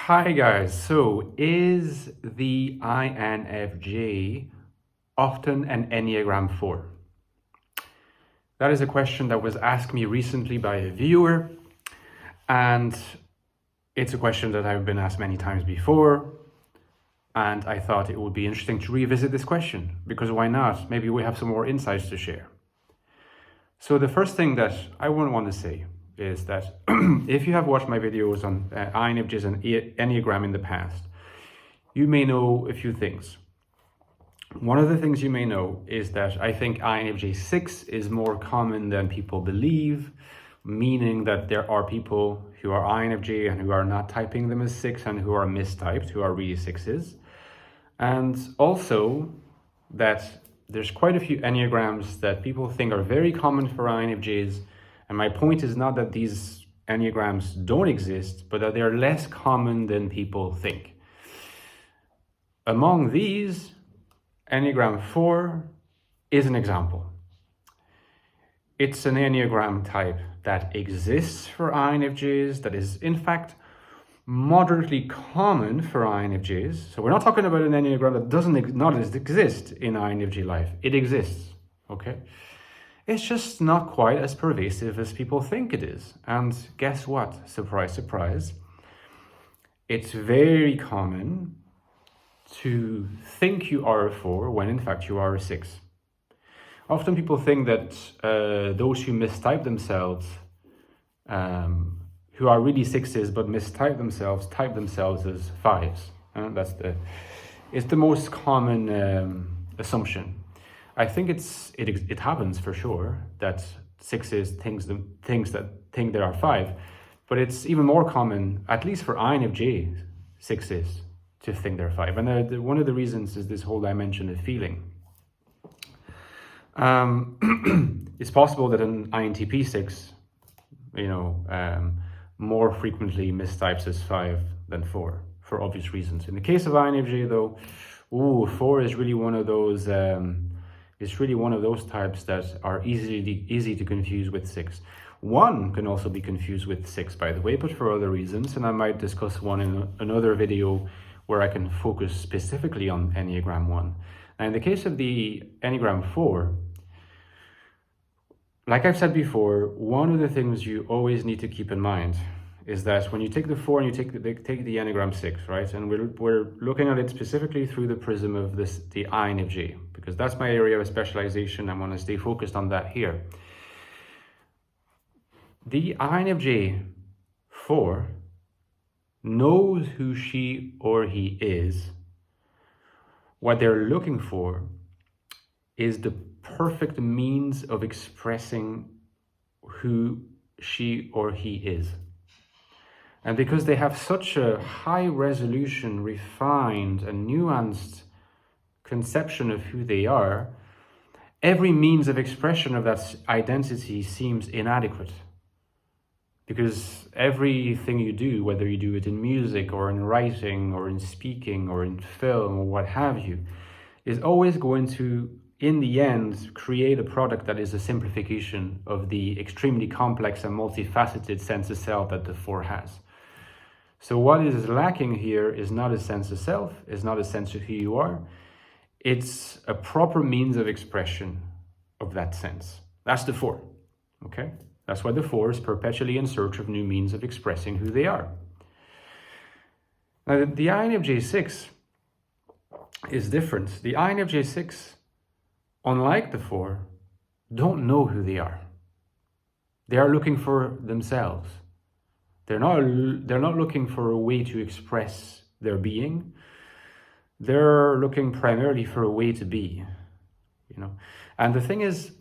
Hi guys, so is the INFJ often an Enneagram 4? That is a question that was asked me recently by a viewer, and it's a question that I've been asked many times before, and I thought it would be interesting to revisit this question, because why not? Maybe we have some more insights to share. So the first thing that I would want to say is that if you have watched my videos on INFJs and Enneagram in the past, you may know a few things. One of the things you may know is that I think INFJ 6 is more common than people believe, meaning that there are people who are INFJ and who are not typing them as 6 and who are mistyped, who are really 6s. And also that there's quite a few Enneagrams that people think are very common for INFJs. And my point is not that these Enneagrams don't exist, but that they're less common than people think. Among these, Enneagram 4 is an example. It's an Enneagram type that exists for INFJs, that is in fact moderately common for INFJs. So we're not talking about an Enneagram that doesn't not exist in INFJ life. It exists, okay? It's just not quite as pervasive as people think it is. And guess what? Surprise, surprise. It's very common to think you are a 4 when in fact you are a 6. Often people think that those who mistype themselves, who are really 6s but mistype themselves, type themselves as 5s. It's the most common assumption. I think it happens for sure that 6s think they are 5, but it's even more common, at least for INFJ 6s, to think they're 5. And one of the reasons is this whole dimension of feeling. It's possible that an INTP 6, more frequently mistypes as 5 than 4, for obvious reasons. In the case of INFJ, though, 4 is really one of those. It's really one of those types that are easy to confuse with 6. 1 can also be confused with 6, by the way, but for other reasons, and I might discuss one in another video where I can focus specifically on Enneagram 1. Now, in the case of the Enneagram 4, like I've said before, one of the things you always need to keep in mind is that when you take the 4 and you take the Enneagram 6, right? And we're looking at it specifically through the prism of the INFJ, because that's my area of specialization. I want to stay focused on that here. The INFJ 4 knows who she or he is. What they're looking for is the perfect means of expressing who she or he is. And because they have such a high resolution, refined and nuanced conception of who they are, every means of expression of that identity seems inadequate. Because everything you do, whether you do it in music or in writing or in speaking or in film or what have you, is always going to, in the end, create a product that is a simplification of the extremely complex and multifaceted sense of self that the 4 has. So what is lacking here is not a sense of self, is not a sense of who you are. It's a proper means of expression of that sense. That's the 4, okay? That's why the 4 is perpetually in search of new means of expressing who they are. Now, the INFJ 6 is different. The INFJ 6, unlike the 4, don't know who they are. They are looking for themselves. They're not looking for a way to express their being. They're looking primarily for a way to be, And the thing is,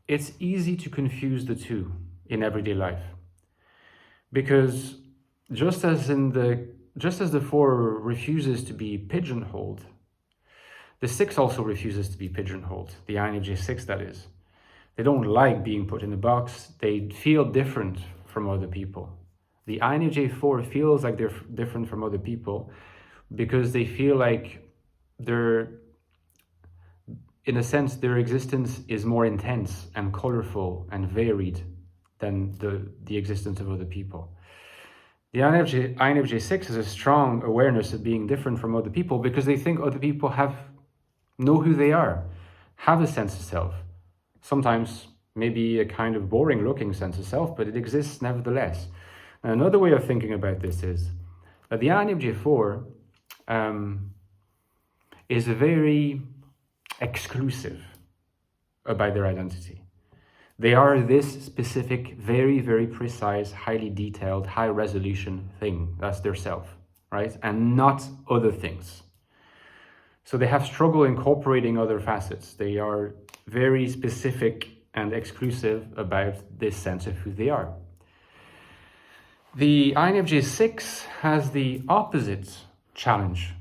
it's easy to confuse the two in everyday life. Because just as the 4 refuses to be pigeonholed, the 6 also refuses to be pigeonholed, the INFJ 6 that is. They don't like being put in a box. They feel different from other people. The INFJ 4 feels like they're different from other people because they feel like in a sense, their existence is more intense and colorful and varied than the existence of other people. The INFJ 6 has a strong awareness of being different from other people because they think other people know who they are, have a sense of self. Sometimes maybe a kind of boring looking sense of self, but it exists nevertheless. And another way of thinking about this is that the INFJ 4 is very exclusive about their identity. They are this specific, very, very precise, highly detailed, high resolution thing. That's their self, right? And not other things. So they have struggle incorporating other facets. They are very specific and exclusive about this sense of who they are. The INFJ 6 has the opposite challenge.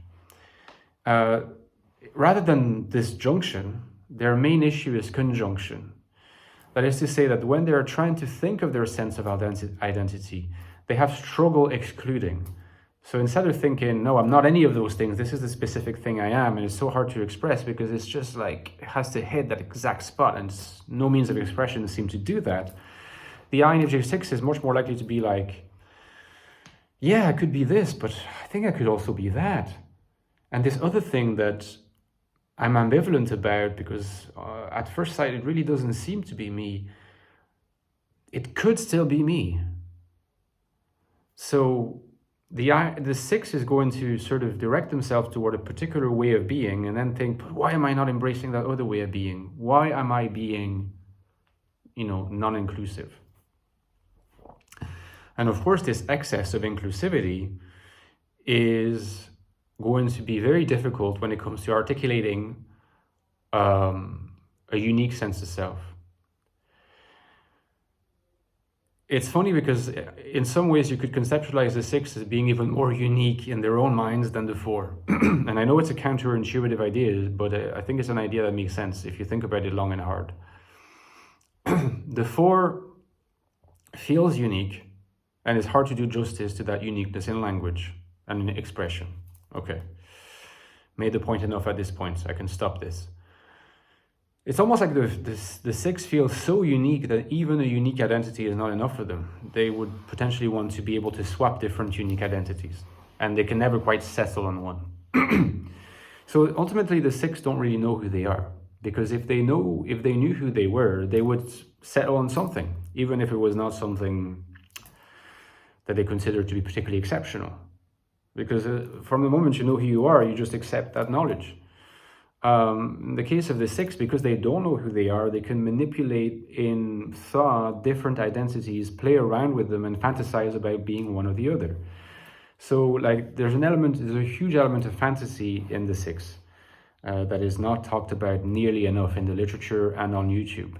Rather than disjunction, their main issue is conjunction. That is to say that when they are trying to think of their sense of identity, they have struggle excluding. So instead of thinking, no, I'm not any of those things, this is the specific thing I am, and it's so hard to express because it's just like, it has to hit that exact spot, and no means of expression seem to do that. The INFJ 6 is much more likely to be like, yeah, I could be this, but I think I could also be that. And this other thing that I'm ambivalent about because at first sight it really doesn't seem to be me, it could still be me. So the 6 is going to sort of direct themselves toward a particular way of being and then think, but why am I not embracing that other way of being? Why am I being, non-inclusive? And of course, this excess of inclusivity is going to be very difficult when it comes to articulating a unique sense of self. It's funny because in some ways you could conceptualize the 6 as being even more unique in their own minds than the 4. And I know it's a counterintuitive idea, but I think it's an idea that makes sense if you think about it long and hard. The 4 feels unique, and it's hard to do justice to that uniqueness in language and in expression. Okay, made the point enough at this point, so I can stop this. It's almost like the 6 feels so unique that even a unique identity is not enough for them. They would potentially want to be able to swap different unique identities, and they can never quite settle on one. So ultimately, the 6 don't really know who they are, because if they knew who they were, they would settle on something, even if it was not something that they consider to be particularly exceptional. Because from the moment you know who you are, you just accept that knowledge. In the case of the 6, because they don't know who they are, they can manipulate in thought different identities, play around with them, and fantasize about being one or the other. So like there's a huge element of fantasy in the 6 that is not talked about nearly enough in the literature and on YouTube.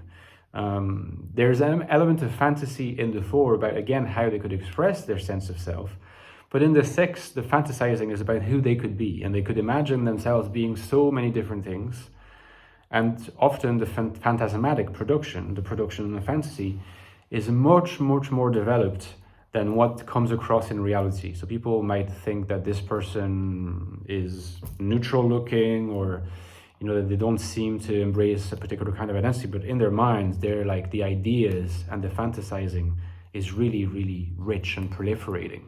There's an element of fantasy in the 4 about, again, how they could express their sense of self. But in the 6, the fantasizing is about who they could be, and they could imagine themselves being so many different things. And often the phantasmatic production, the production of fantasy, is much, much more developed than what comes across in reality. So people might think that this person is neutral looking, or that they don't seem to embrace a particular kind of identity, but in their minds, they're like the ideas and the fantasizing is really, really rich and proliferating.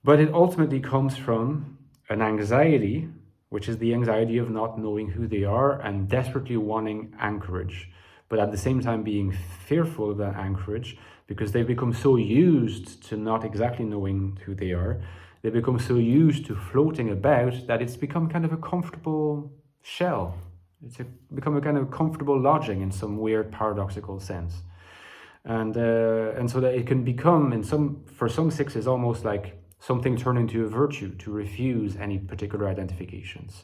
But it ultimately comes from an anxiety, which is the anxiety of not knowing who they are and desperately wanting anchorage, but at the same time being fearful of that anchorage because they've become so used to not exactly knowing who they are. They become so used to floating about that it's become kind of a comfortable shell. It's become a kind of comfortable lodging in some weird paradoxical sense. And so that it can become, for some 6s, almost like something turned into a virtue to refuse any particular identifications.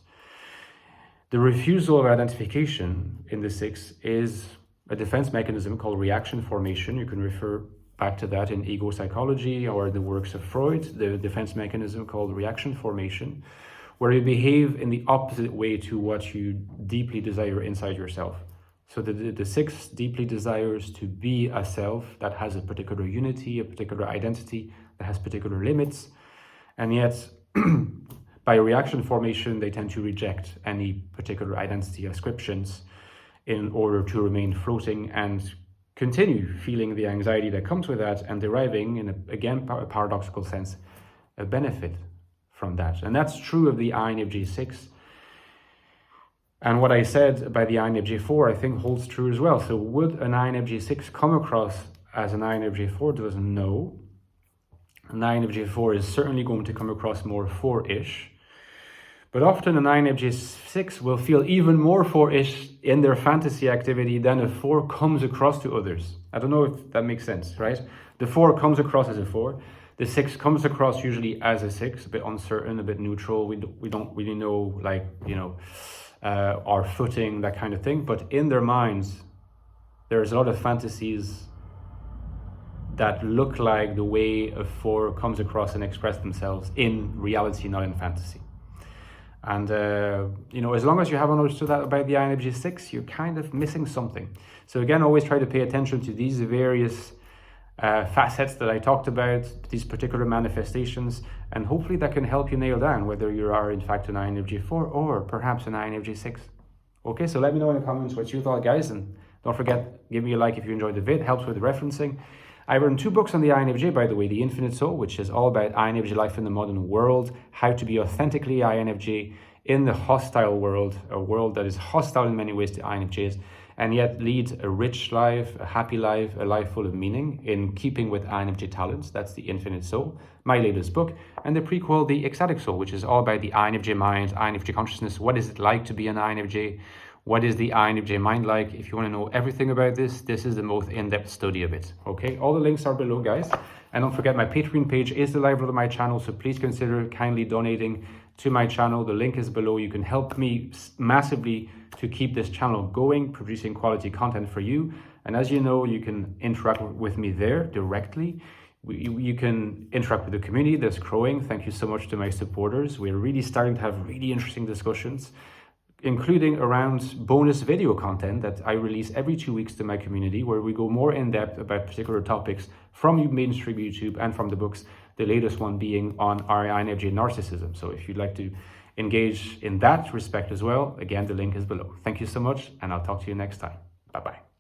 The refusal of identification in the 6 is a defense mechanism called reaction formation. You can refer back to that in ego psychology or the works of Freud, the defense mechanism called reaction formation, where you behave in the opposite way to what you deeply desire inside yourself. So the 6 deeply desires to be a self that has a particular unity, a particular identity, that has particular limits, and yet by reaction formation they tend to reject any particular identity ascriptions in order to remain floating and continue feeling the anxiety that comes with that and deriving, in a paradoxical sense, a benefit from that. And that's true of the INFJ 6. And what I said by the INFJ 4, I think holds true as well. So would an INFJ 6 come across as an INFJ 4 doesn't know. An INFJ 4 is certainly going to come across more 4-ish. But often an INFJ 6 will feel even more 4-ish in their fantasy activity than a 4 comes across to others. I don't know if that makes sense, right? The 4 comes across as a 4. The 6 comes across usually as a 6, a bit uncertain, a bit neutral. We don't really know, like, our footing, that kind of thing. But in their minds, there's a lot of fantasies that look like the way a 4 comes across and express themselves in reality, not in fantasy. And, as long as you haven't understood that about the INFJ 6, you're kind of missing something. So again, always try to pay attention to these various facets that I talked about, these particular manifestations, and hopefully that can help you nail down whether you are in fact an INFJ 4 or perhaps an INFJ 6. Okay, so let me know in the comments what you thought, guys, and don't forget, give me a like if you enjoyed the vid, helps with referencing. I've written 2 books on the INFJ, by the way, The Infinite Soul, which is all about INFJ life in the modern world, how to be authentically INFJ in the hostile world, a world that is hostile in many ways to INFJs, and yet lead a rich life, a happy life, a life full of meaning in keeping with INFJ talents. That's The Infinite Soul, my latest book. And the prequel, The Ecstatic Soul, which is all about the INFJ mind, INFJ consciousness. What is it like to be an INFJ? What is the INFJ mind like? If you want to know everything about this, this is the most in-depth study of it. Okay, all the links are below, guys. And don't forget, my Patreon page is the live road of my channel, so please consider kindly donating to my channel. The link is below. You can help me massively to keep this channel going, producing quality content for you. And as you know, you can interact with me there directly. You can interact with the community that's growing. Thank you so much to my supporters. We're really starting to have really interesting discussions, including around bonus video content that I release every 2 weeks to my community, where we go more in depth about particular topics from mainstream YouTube and from the books, the latest one being on our INFJ narcissism. So if you'd like to engage in that respect as well, again, the link is below. Thank you so much, and I'll talk to you next time. Bye-bye.